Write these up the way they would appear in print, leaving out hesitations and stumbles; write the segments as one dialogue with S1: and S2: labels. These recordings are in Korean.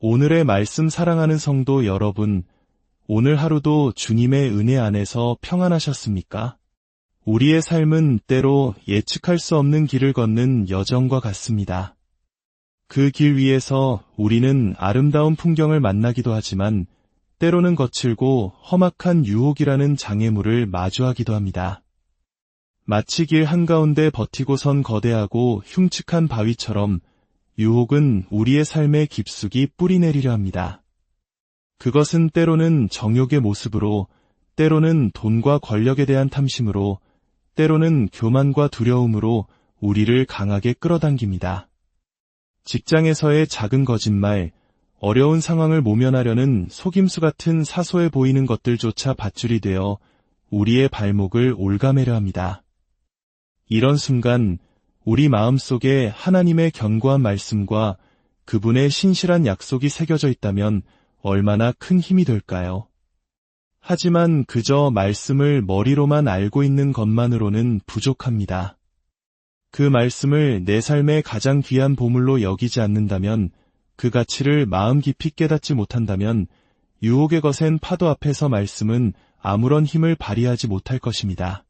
S1: 오늘의 말씀 사랑하는 성도 여러분, 오늘 하루도 주님의 은혜 안에서 평안하셨습니까? 우리의 삶은 때로 예측할 수 없는 길을 걷는 여정과 같습니다. 그 길 위에서 우리는 아름다운 풍경을 만나기도 하지만 때로는 거칠고 험악한 유혹이라는 장애물을 마주하기도 합니다. 마치 길 한가운데 버티고선 거대하고 흉측한 바위처럼 유혹은 우리의 삶에 깊숙이 뿌리내리려 합니다. 그것은 때로는 정욕의 모습으로, 때로는 돈과 권력에 대한 탐심으로, 때로는 교만과 두려움으로 우리를 강하게 끌어당깁니다. 직장에서의 작은 거짓말, 어려운 상황을 모면하려는 속임수 같은 사소해 보이는 것들조차 밧줄이 되어 우리의 발목을 올가매려 합니다. 이런 순간 우리 마음속에 하나님의 견고한 말씀과 그분의 신실한 약속이 새겨져 있다면 얼마나 큰 힘이 될까요? 하지만 그저 말씀을 머리로만 알고 있는 것만으로는 부족합니다. 그 말씀을 내 삶의 가장 귀한 보물로 여기지 않는다면, 그 가치를 마음 깊이 깨닫지 못한다면 유혹의 거센 파도 앞에서 말씀은 아무런 힘을 발휘하지 못할 것입니다.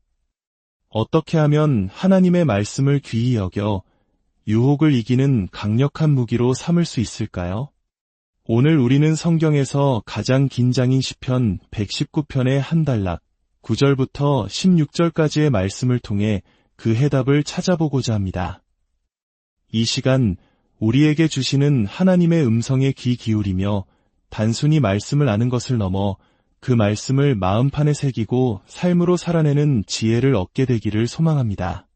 S1: 어떻게 하면 하나님의 말씀을 귀히 여겨 유혹을 이기는 강력한 무기로 삼을 수 있을까요? 오늘 우리는 성경에서 가장 긴 장인 시편 119편의 한 단락 9절부터 16절까지의 말씀을 통해 그 해답을 찾아보고자 합니다. 이 시간 우리에게 주시는 하나님의 음성에 귀 기울이며 단순히 말씀을 아는 것을 넘어 그 말씀을 마음판에 새기고 삶으로 살아내는 지혜를 얻게 되기를 소망합니다.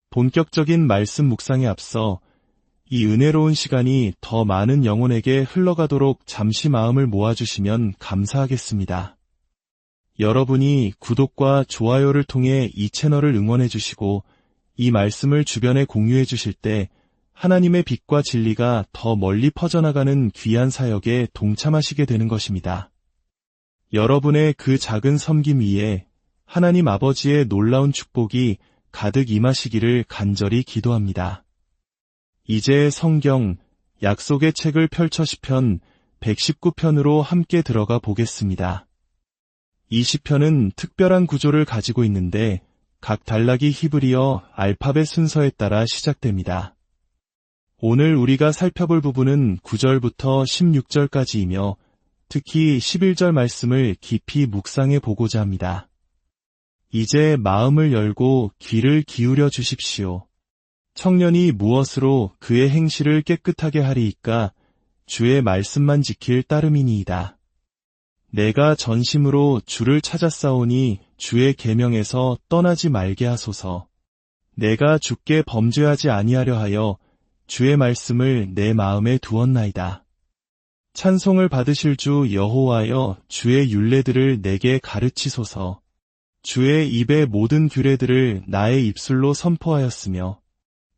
S1: 본격적인 말씀 묵상에 앞서 이 은혜로운 시간이 더 많은 영혼에게 흘러가도록 잠시 마음을 모아주시면 감사하겠습니다. 여러분이 구독과 좋아요를 통해 이 채널을 응원해 주시고 이 말씀을 주변에 공유해 주실 때 하나님의 빛과 진리가 더 멀리 퍼져나가는 귀한 사역에 동참하시게 되는 것입니다. 여러분의 그 작은 섬김 위에 하나님 아버지의 놀라운 축복이 가득 임하시기를 간절히 기도합니다. 이제 성경 약속의 책을 펼쳐 시편 119편으로 함께 들어가 보겠습니다. 이 시편은 특별한 구조를 가지고 있는데 각 단락이 히브리어 알파벳 순서에 따라 시작됩니다. 오늘 우리가 살펴볼 부분은 9절부터 16절까지이며 특히 11절 말씀을 깊이 묵상해 보고자 합니다. 이제 마음을 열고 귀를 기울여 주십시오. 청년이 무엇으로 그의 행실을 깨끗하게 하리이까? 주의 말씀만 지킬 따름이니이다. 내가 전심으로 주를 찾았사오니 주의 계명에서 떠나지 말게 하소서. 내가 주께 범죄하지 아니하려 하여 주의 말씀을 내 마음에 두었나이다. 찬송을 받으실 주 여호와여, 주의 율례들을 내게 가르치소서. 주의 입의 모든 규례들을 나의 입술로 선포하였으며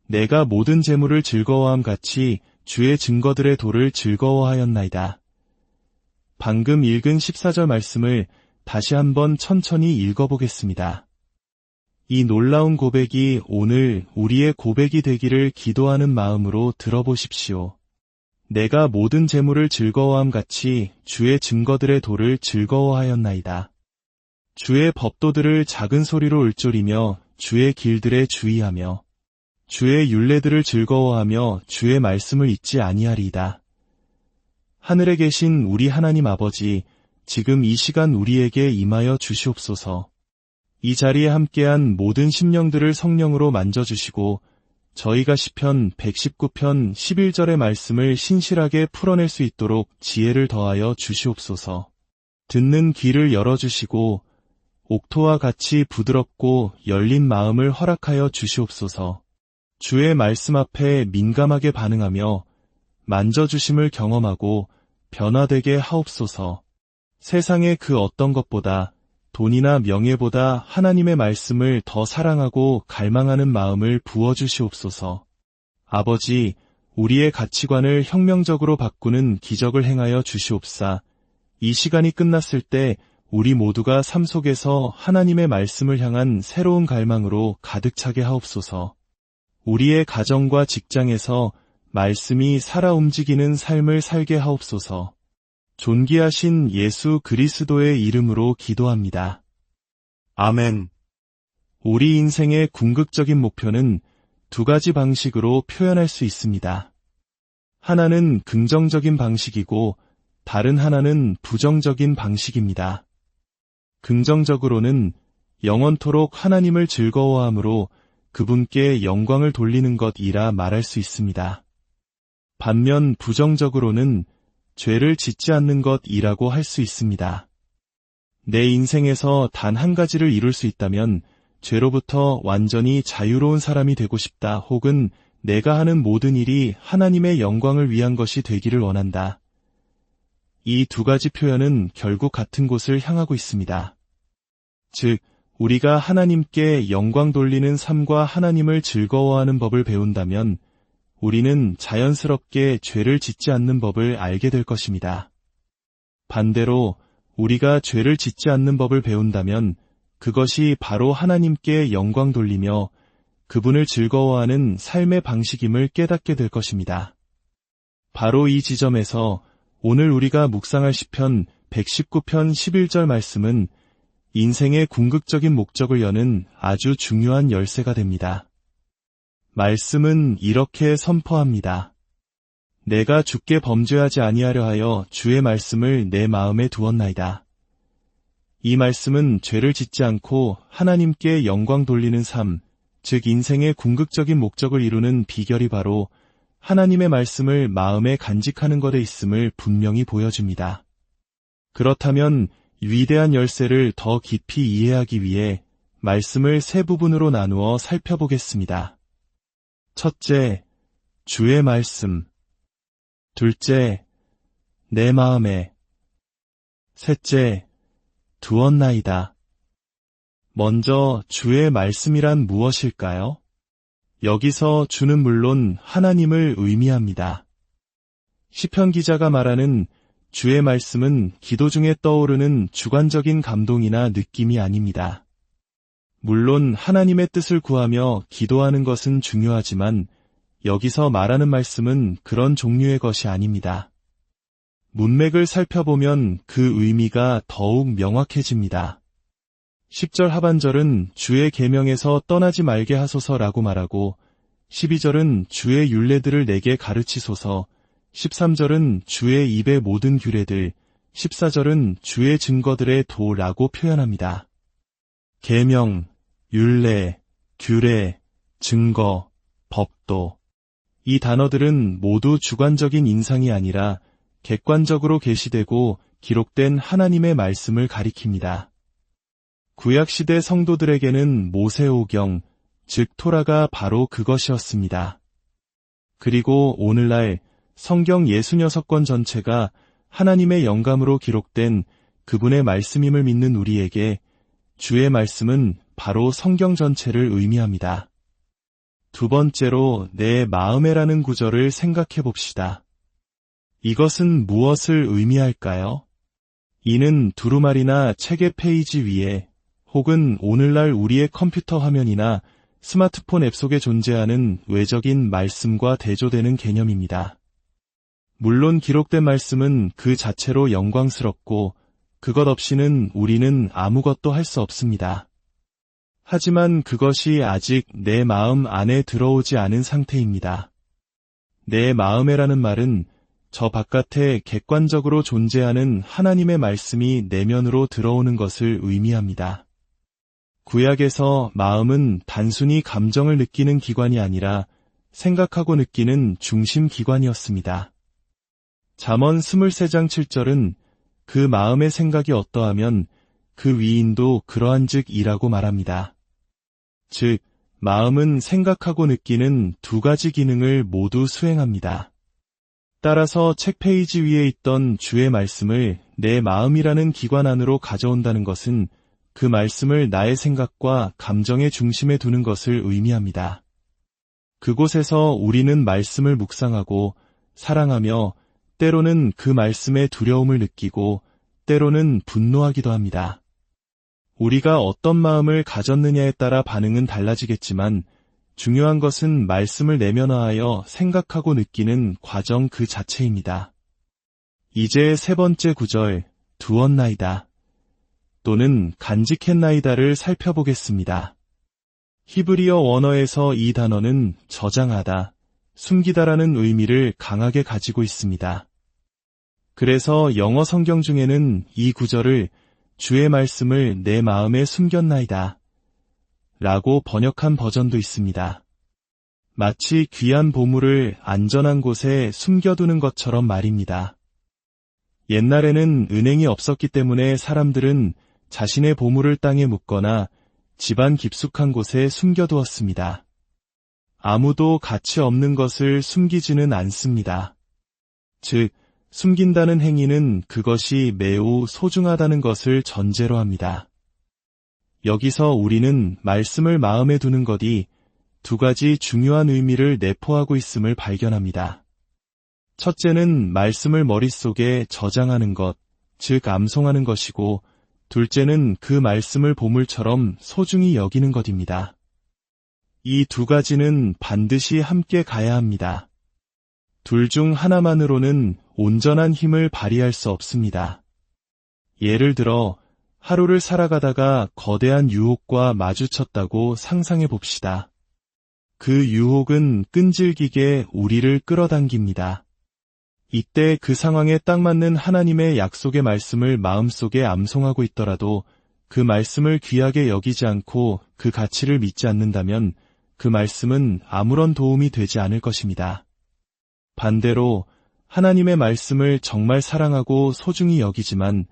S1: 내가 모든 재물을 즐거워함 같이 주의 증거들의 도를 즐거워하였나이다. 방금 읽은 14절 말씀을 다시 한번 천천히 읽어보겠습니다. 이 놀라운 고백이 오늘 우리의 고백이 되기를 기도하는 마음으로 들어보십시오. 내가 모든 재물을 즐거워함 같이 주의 증거들의 도를 즐거워하였나이다. 주의 법도들을 작은 소리로 읊조리며 주의 길들에 주의하며 주의 율례들을 즐거워하며 주의 말씀을 잊지 아니하리이다. 하늘에 계신 우리 하나님 아버지, 지금 이 시간 우리에게 임하여 주시옵소서. 이 자리에 함께한 모든 심령들을 성령으로 만져주시고 저희가 시편 119편 11절의 말씀을 신실하게 풀어낼 수 있도록 지혜를 더하여 주시옵소서. 듣는 귀를 열어주시고 옥토와 같이 부드럽고 열린 마음을 허락하여 주시옵소서. 주의 말씀 앞에 민감하게 반응하며 만져주심을 경험하고 변화되게 하옵소서. 세상의 그 어떤 것보다 돈이나 명예보다 하나님의 말씀을 더 사랑하고 갈망하는 마음을 부어주시옵소서. 아버지, 우리의 가치관을 혁명적으로 바꾸는 기적을 행하여 주시옵사. 이 시간이 끝났을 때 우리 모두가 삶 속에서 하나님의 말씀을 향한 새로운 갈망으로 가득 차게 하옵소서. 우리의 가정과 직장에서 말씀이 살아 움직이는 삶을 살게 하옵소서. 존귀하신 예수 그리스도의 이름으로 기도합니다. 아멘. 우리 인생의 궁극적인 목표는 두 가지 방식으로 표현할 수 있습니다. 하나는 긍정적인 방식이고 다른 하나는 부정적인 방식입니다. 긍정적으로는 영원토록 하나님을 즐거워함으로 그분께 영광을 돌리는 것이라 말할 수 있습니다. 반면 부정적으로는 죄를 짓지 않는 것이라고 할 수 있습니다. 내 인생에서 단 한 가지를 이룰 수 있다면 죄로부터 완전히 자유로운 사람이 되고 싶다 혹은 내가 하는 모든 일이 하나님의 영광을 위한 것이 되기를 원한다. 이 두 가지 표현은 결국 같은 곳을 향하고 있습니다. 즉, 우리가 하나님께 영광 돌리는 삶과 하나님을 즐거워하는 법을 배운다면 우리는 자연스럽게 죄를 짓지 않는 법을 알게 될 것입니다. 반대로 우리가 죄를 짓지 않는 법을 배운다면 그것이 바로 하나님께 영광 돌리며 그분을 즐거워하는 삶의 방식임을 깨닫게 될 것입니다. 바로 이 지점에서 오늘 우리가 묵상할 시편 119편 11절 말씀은 인생의 궁극적인 목적을 여는 아주 중요한 열쇠가 됩니다. 말씀은 이렇게 선포합니다. 내가 주께 범죄하지 아니하려 하여 주의 말씀을 내 마음에 두었나이다. 이 말씀은 죄를 짓지 않고 하나님께 영광 돌리는 삶, 즉 인생의 궁극적인 목적을 이루는 비결이 바로 하나님의 말씀을 마음에 간직하는 것에 있음을 분명히 보여줍니다. 그렇다면 위대한 열쇠를 더 깊이 이해하기 위해 말씀을 세 부분으로 나누어 살펴보겠습니다. 첫째, 주의 말씀. 둘째, 내 마음에. 셋째, 두었나이다. 먼저 주의 말씀이란 무엇일까요? 여기서 주는 물론 하나님을 의미합니다. 시편 기자가 말하는 주의 말씀은 기도 중에 떠오르는 주관적인 감동이나 느낌이 아닙니다. 물론 하나님의 뜻을 구하며 기도하는 것은 중요하지만 여기서 말하는 말씀은 그런 종류의 것이 아닙니다. 문맥을 살펴보면 그 의미가 더욱 명확해집니다. 10절 하반절은 주의 계명에서 떠나지 말게 하소서라고 말하고 12절은 주의 율례들을 내게 가르치소서, 13절은 주의 입의 모든 규례들, 14절은 주의 증거들의 도라고 표현합니다. 계명, 율례, 규례, 증거, 법도. 이 단어들은 모두 주관적인 인상이 아니라 객관적으로 계시되고 기록된 하나님의 말씀을 가리킵니다. 구약시대 성도들에게는 모세오경, 즉 토라가 바로 그것이었습니다. 그리고 오늘날 성경 66권 전체가 하나님의 영감으로 기록된 그분의 말씀임을 믿는 우리에게 주의 말씀은 바로 성경 전체를 의미합니다. 두 번째로 내 마음에라는 구절을 생각해 봅시다. 이것은 무엇을 의미할까요? 이는 두루마리나 책의 페이지 위에 혹은 오늘날 우리의 컴퓨터 화면이나 스마트폰 앱 속에 존재하는 외적인 말씀과 대조되는 개념입니다. 물론 기록된 말씀은 그 자체로 영광스럽고 그것 없이는 우리는 아무것도 할 수 없습니다. 하지만 그것이 아직 내 마음 안에 들어오지 않은 상태입니다. 내 마음에라는 말은 저 바깥에 객관적으로 존재하는 하나님의 말씀이 내면으로 들어오는 것을 의미합니다. 구약에서 마음은 단순히 감정을 느끼는 기관이 아니라 생각하고 느끼는 중심 기관이었습니다. 잠언 23장 7절은 그 마음의 생각이 어떠하면 그 위인도 그러한즉이라고 말합니다. 즉, 마음은 생각하고 느끼는 두 가지 기능을 모두 수행합니다. 따라서 책 페이지 위에 있던 주의 말씀을 내 마음이라는 기관 안으로 가져온다는 것은 그 말씀을 나의 생각과 감정의 중심에 두는 것을 의미합니다. 그곳에서 우리는 말씀을 묵상하고 사랑하며 때로는 그 말씀의 두려움을 느끼고 때로는 분노하기도 합니다. 우리가 어떤 마음을 가졌느냐에 따라 반응은 달라지겠지만 중요한 것은 말씀을 내면화하여 생각하고 느끼는 과정 그 자체입니다. 이제 세 번째 구절, 두었나이다 또는 간직했나이다를 살펴보겠습니다. 히브리어 원어에서 이 단어는 저장하다, 숨기다라는 의미를 강하게 가지고 있습니다. 그래서 영어 성경 중에는 이 구절을 주의 말씀을 내 마음에 숨겼나이다 라고 번역한 버전도 있습니다. 마치 귀한 보물을 안전한 곳에 숨겨두는 것처럼 말입니다. 옛날에는 은행이 없었기 때문에 사람들은 자신의 보물을 땅에 묻거나 집안 깊숙한 곳에 숨겨두었습니다. 아무도 가치 없는 것을 숨기지는 않습니다. 즉, 숨긴다는 행위는 그것이 매우 소중하다는 것을 전제로 합니다. 여기서 우리는 말씀을 마음에 두는 것이 두 가지 중요한 의미를 내포하고 있음을 발견합니다. 첫째는 말씀을 머릿속에 저장하는 것, 즉 암송하는 것이고, 둘째는 그 말씀을 보물처럼 소중히 여기는 것입니다. 이 두 가지는 반드시 함께 가야 합니다. 둘 중 하나만으로는 온전한 힘을 발휘할 수 없습니다. 예를 들어 하루를 살아가다가 거대한 유혹과 마주쳤다고 상상해 봅시다. 그 유혹은 끈질기게 우리를 끌어당깁니다. 이때 그 상황에 딱 맞는 하나님의 약속의 말씀을 마음속에 암송하고 있더라도 그 말씀을 귀하게 여기지 않고 그 가치를 믿지 않는다면 그 말씀은 아무런 도움이 되지 않을 것입니다. 반대로 하나님의 말씀을 정말 사랑하고 소중히 여기지만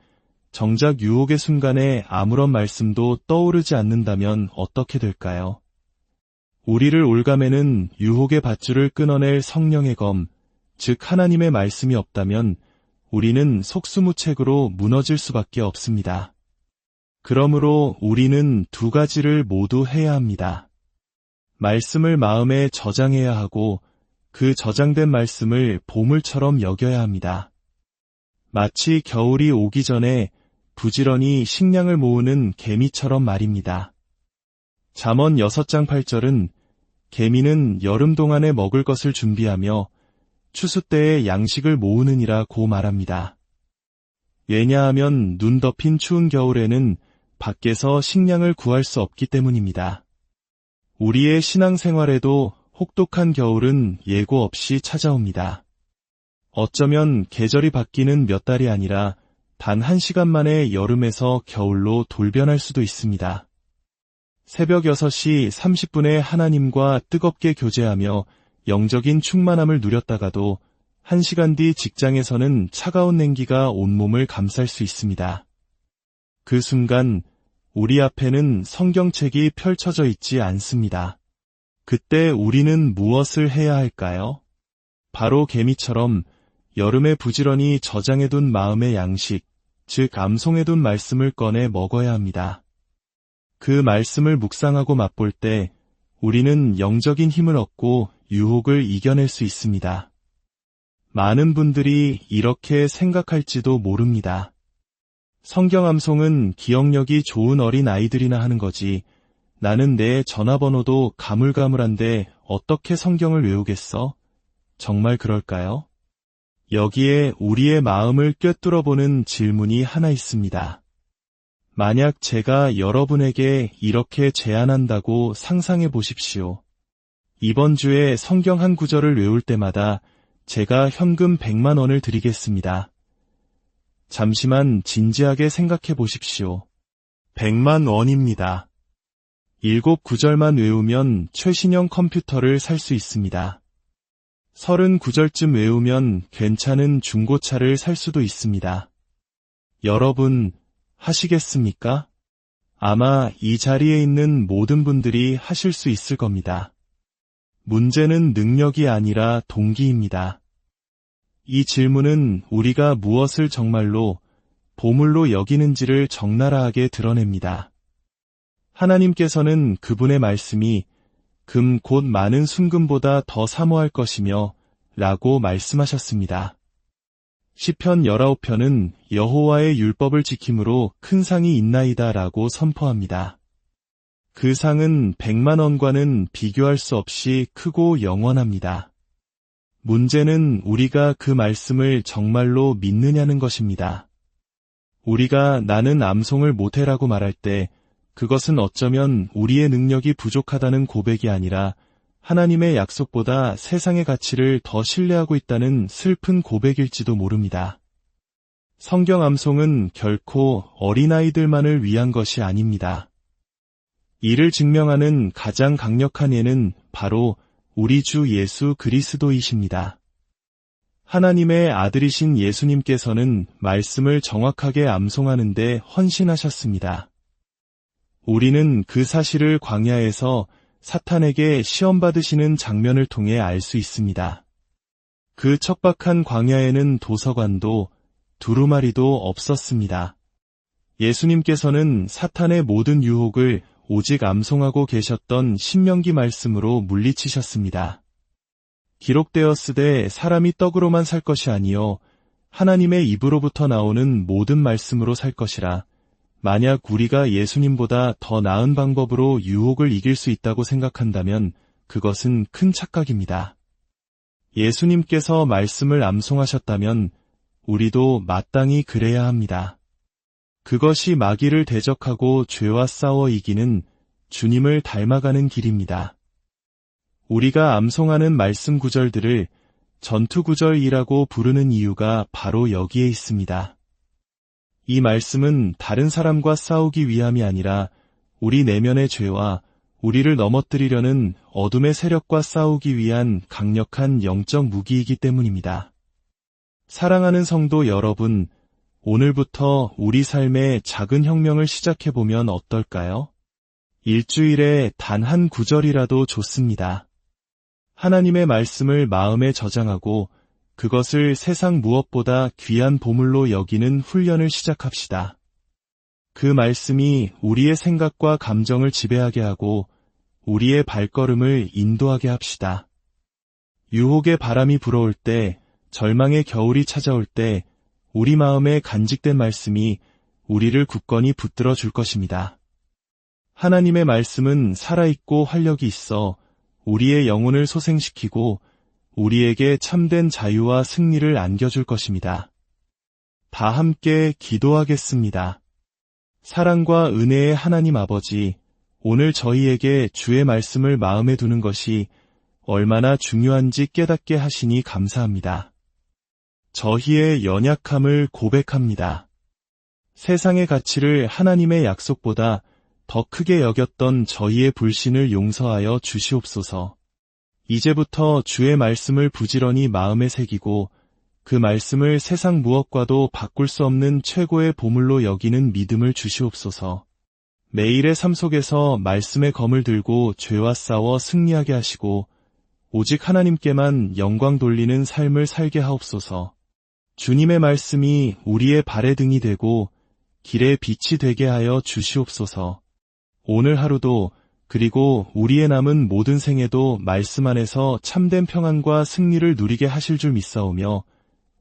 S1: 정작 유혹의 순간에 아무런 말씀도 떠오르지 않는다면 어떻게 될까요? 우리를 올가매는 유혹의 밧줄을 끊어낼 성령의 검, 즉 하나님의 말씀이 없다면 우리는 속수무책으로 무너질 수밖에 없습니다. 그러므로 우리는 두 가지를 모두 해야 합니다. 말씀을 마음에 저장해야 하고 그 저장된 말씀을 보물처럼 여겨야 합니다. 마치 겨울이 오기 전에 부지런히 식량을 모으는 개미처럼 말입니다. 잠언 6장 8절은 개미는 여름 동안에 먹을 것을 준비하며 추수 때에 양식을 모으느니라고 말합니다. 왜냐하면 눈 덮인 추운 겨울에는 밖에서 식량을 구할 수 없기 때문입니다. 우리의 신앙생활에도 혹독한 겨울은 예고 없이 찾아옵니다. 어쩌면 계절이 바뀌는 몇 달이 아니라 단 1시간 만에 여름에서 겨울로 돌변할 수도 있습니다. 새벽 6시 30분에 하나님과 뜨겁게 교제하며 영적인 충만함을 누렸다가도 1시간 뒤 직장에서는 차가운 냉기가 온몸을 감쌀 수 있습니다. 그 순간 우리 앞에는 성경책이 펼쳐져 있지 않습니다. 그때 우리는 무엇을 해야 할까요? 바로 개미처럼 여름에 부지런히 저장해둔 마음의 양식, 즉 암송해둔 말씀을 꺼내 먹어야 합니다. 그 말씀을 묵상하고 맛볼 때 우리는 영적인 힘을 얻고 유혹을 이겨낼 수 있습니다. 많은 분들이 이렇게 생각할지도 모릅니다. 성경 암송은 기억력이 좋은 어린 아이들이나 하는 거지, 나는 내 전화번호도 가물가물한데 어떻게 성경을 외우겠어? 정말 그럴까요? 여기에 우리의 마음을 꿰뚫어보는 질문이 하나 있습니다. 만약 제가 여러분에게 이렇게 제안한다고 상상해 보십시오. 이번 주에 성경 한 구절을 외울 때마다 제가 현금 100만 원을 드리겠습니다. 잠시만 진지하게 생각해 보십시오. 100만 원입니다. 7구절만 외우면 최신형 컴퓨터를 살 수 있습니다. 39절쯤 외우면 괜찮은 중고차를 살 수도 있습니다. 여러분, 하시겠습니까? 아마 이 자리에 있는 모든 분들이 하실 수 있을 겁니다. 문제는 능력이 아니라 동기입니다. 이 질문은 우리가 무엇을 정말로 보물로 여기는지를 적나라하게 드러냅니다. 하나님께서는 그분의 말씀이 금 곧 많은 순금보다 더 사모할 것이며 라고 말씀하셨습니다. 시편 19편은 여호와의 율법을 지킴으로 큰 상이 있나이다 라고 선포합니다. 그 상은 100만 원과는 비교할 수 없이 크고 영원합니다. 문제는 우리가 그 말씀을 정말로 믿느냐는 것입니다. 우리가 나는 암송을 못해라고 말할 때 그것은 어쩌면 우리의 능력이 부족하다는 고백이 아니라 하나님의 약속보다 세상의 가치를 더 신뢰하고 있다는 슬픈 고백일지도 모릅니다. 성경 암송은 결코 어린아이들만을 위한 것이 아닙니다. 이를 증명하는 가장 강력한 예는 바로 우리 주 예수 그리스도이십니다. 하나님의 아들이신 예수님께서는 말씀을 정확하게 암송하는 데 헌신하셨습니다. 우리는 그 사실을 광야에서 사탄에게 시험받으시는 장면을 통해 알 수 있습니다. 그 척박한 광야에는 도서관도 두루마리도 없었습니다. 예수님께서는 사탄의 모든 유혹을 오직 암송하고 계셨던 신명기 말씀으로 물리치셨습니다. 기록되었으되 사람이 떡으로만 살 것이 아니요 하나님의 입으로부터 나오는 모든 말씀으로 살 것이라. 만약 우리가 예수님보다 더 나은 방법으로 유혹을 이길 수 있다고 생각한다면 그것은 큰 착각입니다. 예수님께서 말씀을 암송하셨다면 우리도 마땅히 그래야 합니다. 그것이 마귀를 대적하고 죄와 싸워 이기는 주님을 닮아가는 길입니다. 우리가 암송하는 말씀 구절들을 전투구절이라고 부르는 이유가 바로 여기에 있습니다. 이 말씀은 다른 사람과 싸우기 위함이 아니라 우리 내면의 죄와 우리를 넘어뜨리려는 어둠의 세력과 싸우기 위한 강력한 영적 무기이기 때문입니다. 사랑하는 성도 여러분, 오늘부터 우리 삶의 작은 혁명을 시작해보면 어떨까요? 일주일에 단 한 구절이라도 좋습니다. 하나님의 말씀을 마음에 저장하고 그것을 세상 무엇보다 귀한 보물로 여기는 훈련을 시작합시다. 그 말씀이 우리의 생각과 감정을 지배하게 하고 우리의 발걸음을 인도하게 합시다. 유혹의 바람이 불어올 때, 절망의 겨울이 찾아올 때 우리 마음에 간직된 말씀이 우리를 굳건히 붙들어 줄 것입니다. 하나님의 말씀은 살아있고 활력이 있어 우리의 영혼을 소생시키고 우리에게 참된 자유와 승리를 안겨줄 것입니다. 다 함께 기도하겠습니다. 사랑과 은혜의 하나님 아버지, 오늘 저희에게 주의 말씀을 마음에 두는 것이 얼마나 중요한지 깨닫게 하시니 감사합니다. 저희의 연약함을 고백합니다. 세상의 가치를 하나님의 약속보다 더 크게 여겼던 저희의 불신을 용서하여 주시옵소서. 이제부터 주의 말씀을 부지런히 마음에 새기고 그 말씀을 세상 무엇과도 바꿀 수 없는 최고의 보물로 여기는 믿음을 주시옵소서. 매일의 삶 속에서 말씀의 검을 들고 죄와 싸워 승리하게 하시고 오직 하나님께만 영광 돌리는 삶을 살게 하옵소서. 주님의 말씀이 우리의 발의 등이 되고 길의 빛이 되게 하여 주시옵소서. 오늘 하루도 그리고 우리의 남은 모든 생에도 말씀 안에서 참된 평안과 승리를 누리게 하실 줄 믿사오며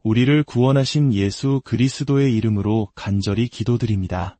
S1: 우리를 구원하신 예수 그리스도의 이름으로 간절히 기도드립니다.